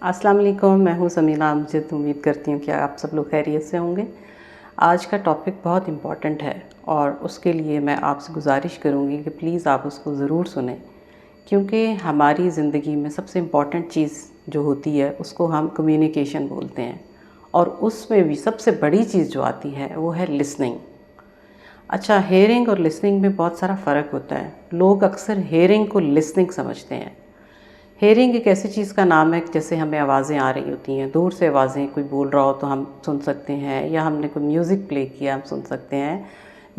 अस्सलाम वालेकुम, मैं हूँ समीना अमजद। उम्मीद करती हूँ कि आप सब लोग खैरियत से होंगे। आज का टॉपिक बहुत इम्पॉर्टेंट है और उसके लिए मैं आपसे गुजारिश करूँगी कि प्लीज़ आप उसको ज़रूर सुनें, क्योंकि हमारी ज़िंदगी में सबसे इम्पॉर्टेंट चीज़ जो होती है उसको हम कम्युनिकेशन बोलते हैं, और उसमें भी सबसे बड़ी चीज़ जो आती है वो है लिसनिंग। अच्छा, हेयरिंग और लिसनिंग में बहुत सारा फ़र्क होता है। लोग अक्सर हेयरिंग को लिसनिंग समझते हैं। हेयरिंग एक ऐसी चीज़ का नाम है कि जैसे हमें आवाज़ें आ रही होती हैं, दूर से आवाज़ें, कोई बोल रहा हो तो हम सुन सकते हैं, या हमने कोई म्यूज़िक प्ले किया हम सुन सकते हैं,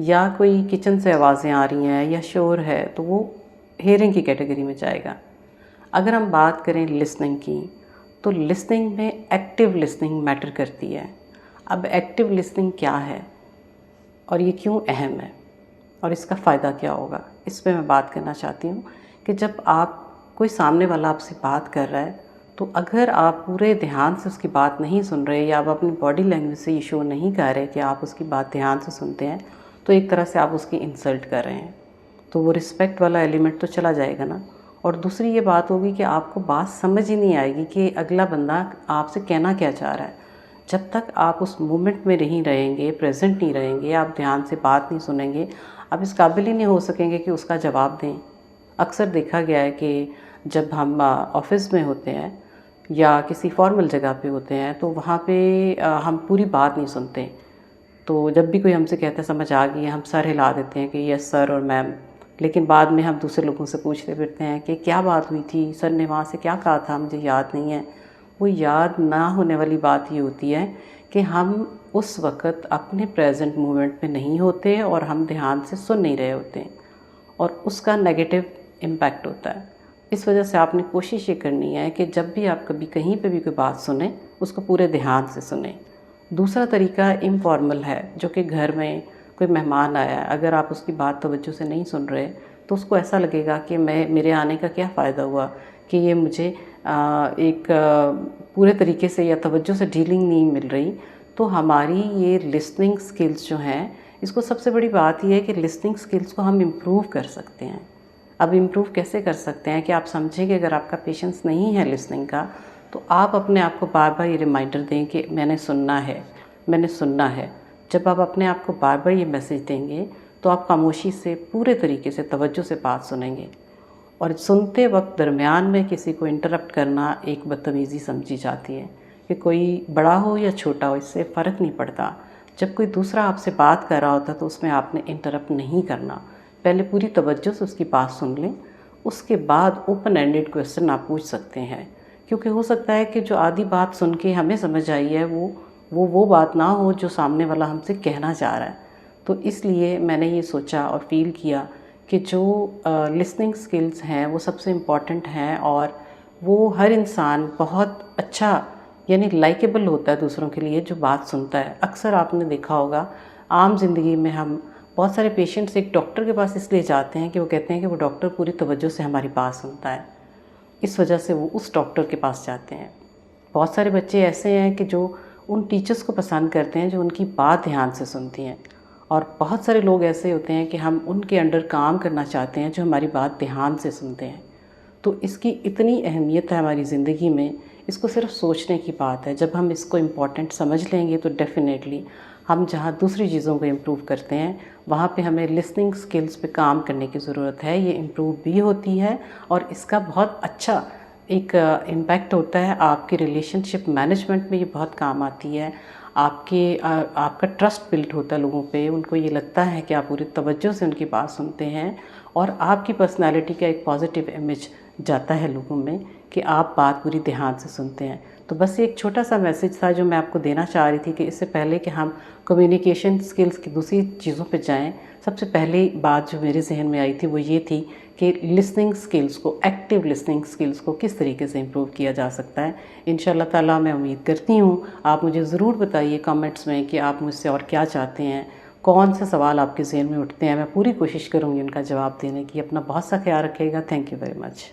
या कोई किचन से आवाज़ें आ रही हैं या शोर है तो वो हेयरिंग की कैटेगरी में जाएगा। अगर हम बात करें लिसनिंग की, तो लिसनिंग में एक्टिव लिसनिंग मैटर करती है। अब एक्टिव लिसनिंग क्या है और ये क्यों अहम है और इसका फ़ायदा क्या होगा, इस पे मैं बात करना चाहती हूँ। कि जब आप कोई सामने वाला आपसे बात कर रहा है, तो अगर आप पूरे ध्यान से उसकी बात नहीं सुन रहे, या आप अपनी बॉडी लैंग्वेज से ये शो नहीं कर रहे कि आप उसकी बात ध्यान से सुनते हैं, तो एक तरह से आप उसकी इंसल्ट कर रहे हैं। तो वो रिस्पेक्ट वाला एलिमेंट तो चला जाएगा ना। और दूसरी ये बात होगी कि आपको बात समझ ही नहीं आएगी कि अगला बंदा आपसे कहना क्या चाह रहा है। जब तक आप उस मोमेंट में नहीं रहेंगे, प्रेजेंट नहीं रहेंगे, आप ध्यान से बात नहीं सुनेंगे, आप इस काबिल ही नहीं हो सकेंगे कि उसका जवाब दें। अक्सर देखा गया है कि जब हम ऑफ़िस में होते हैं या किसी फॉर्मल जगह पे होते हैं, तो वहाँ पे हम पूरी बात नहीं सुनते। तो जब भी कोई हमसे कहता है समझ आ गई है, हम सर हिला देते हैं कि यस सर और मैम। लेकिन बाद में हम दूसरे लोगों से पूछते फिरते हैं कि क्या बात हुई थी, सर ने वहाँ से क्या कहा था, मुझे याद नहीं है। वो याद ना होने वाली बात ये होती है कि हम उस वक़्त अपने प्रेजेंट मोमेंट में नहीं होते और हम ध्यान से सुन नहीं रहे होते, और उसका नेगेटिव इम्पैक्ट होता है। इस वजह से आपने कोशिश ये करनी है कि जब भी आप कभी कहीं पे भी कोई बात सुने, उसको पूरे ध्यान से सुने। दूसरा तरीका इनफॉर्मल है, जो कि घर में कोई मेहमान आया है, अगर आप उसकी बात तवज्जो से नहीं सुन रहे, तो उसको ऐसा लगेगा कि मेरे आने का क्या फ़ायदा हुआ, कि ये मुझे पूरे तरीके से या तवज्जो से डीलिंग नहीं मिल रही। तो हमारी ये लिसनिंग स्किल्स जो हैं, इसको सबसे बड़ी बात ये है कि लिसनिंग स्किल्स को हम इम्प्रूव कर सकते हैं। अब इम्प्रूव कैसे कर सकते हैं कि आप समझें कि अगर आपका पेशेंस नहीं है लिसनिंग का, तो आप अपने आप को बार बार ये रिमाइंडर दें कि मैंने सुनना है, मैंने सुनना है। जब आप अपने आप को बार बार ये मैसेज देंगे, तो आप खामोशी से पूरे तरीके से तवज्जो से बात सुनेंगे। और सुनते वक्त दरमियान में किसी को इंटरप्ट करना एक बदतमीज़ी समझी जाती है, कि कोई बड़ा हो या छोटा हो, इससे फ़र्क नहीं पड़ता। जब कोई दूसरा आपसे बात कर रहा होता है तो उसमें आपने इंटरप्ट नहीं करना। पहले पूरी तवज्जो से उसकी बात सुन लें, उसके बाद ओपन एंडेड क्वेश्चन आप पूछ सकते हैं। क्योंकि हो सकता है कि जो आधी बात सुन के हमें समझ आई है, वो बात ना हो जो सामने वाला हमसे कहना चाह रहा है। तो इसलिए मैंने ये सोचा और फ़ील किया कि जो लिसनिंग स्किल्स हैं वो सबसे इम्पॉर्टेंट हैं, और वो हर इंसान बहुत अच्छा यानी लाइकेबल होता है दूसरों के लिए जो बात सुनता है। अक्सर आपने देखा होगा आम ज़िंदगी में हम बहुत सारे पेशेंट्स एक डॉक्टर के पास इसलिए जाते हैं कि वो कहते हैं कि वो डॉक्टर पूरी तवज्जो से हमारी बात सुनता है, इस वजह से वो उस डॉक्टर के पास जाते हैं। बहुत सारे बच्चे ऐसे हैं कि जो उन टीचर्स को पसंद करते हैं जो उनकी बात ध्यान से सुनती हैं, और बहुत सारे लोग ऐसे होते हैं कि हम उनके अंडर काम करना चाहते हैं जो हमारी बात ध्यान से सुनते हैं। तो इसकी इतनी अहमियत है हमारी ज़िंदगी में, इसको सिर्फ सोचने की बात है। जब हम इसको इम्पॉर्टेंट समझ लेंगे तो डेफ़िनेटली हम जहाँ दूसरी चीज़ों को इम्प्रूव करते हैं, वहाँ पे हमें लिसनिंग स्किल्स पे काम करने की ज़रूरत है। ये इम्प्रूव भी होती है और इसका बहुत अच्छा एक इम्पैक्ट होता है आपके रिलेशनशिप मैनेजमेंट में, ये बहुत काम आती है। आपका ट्रस्ट बिल्ड होता है लोगों पे, उनको ये लगता है कि आप पूरी तवज्जो से उनकी बात सुनते हैं, और आपकी पर्सनैलिटी का एक पॉजिटिव इमेज जाता है लोगों में कि आप बात पूरी ध्यान से सुनते हैं। तो बस ये एक छोटा सा मैसेज था जो मैं आपको देना चाह रही थी कि इससे पहले कि हम कम्युनिकेशन स्किल्स की दूसरी चीज़ों पे जाएं, सबसे पहली बात जो मेरे जहन में आई थी वो ये थी कि लिसनिंग स्किल्स को, एक्टिव लिसनिंग स्किल्स को किस तरीके से इम्प्रूव किया जा सकता है। इंशाल्लाह ताला मैं उम्मीद करती हूँ आप मुझे ज़रूर बताइए कमेंट्स में कि आप मुझसे और क्या चाहते हैं, कौन से सवाल आपके जहन में उठते हैं। मैं पूरी कोशिश करूँगी उनका जवाब देने की। अपना बहुत सा ख्याल रखिएगा। Thank you very much.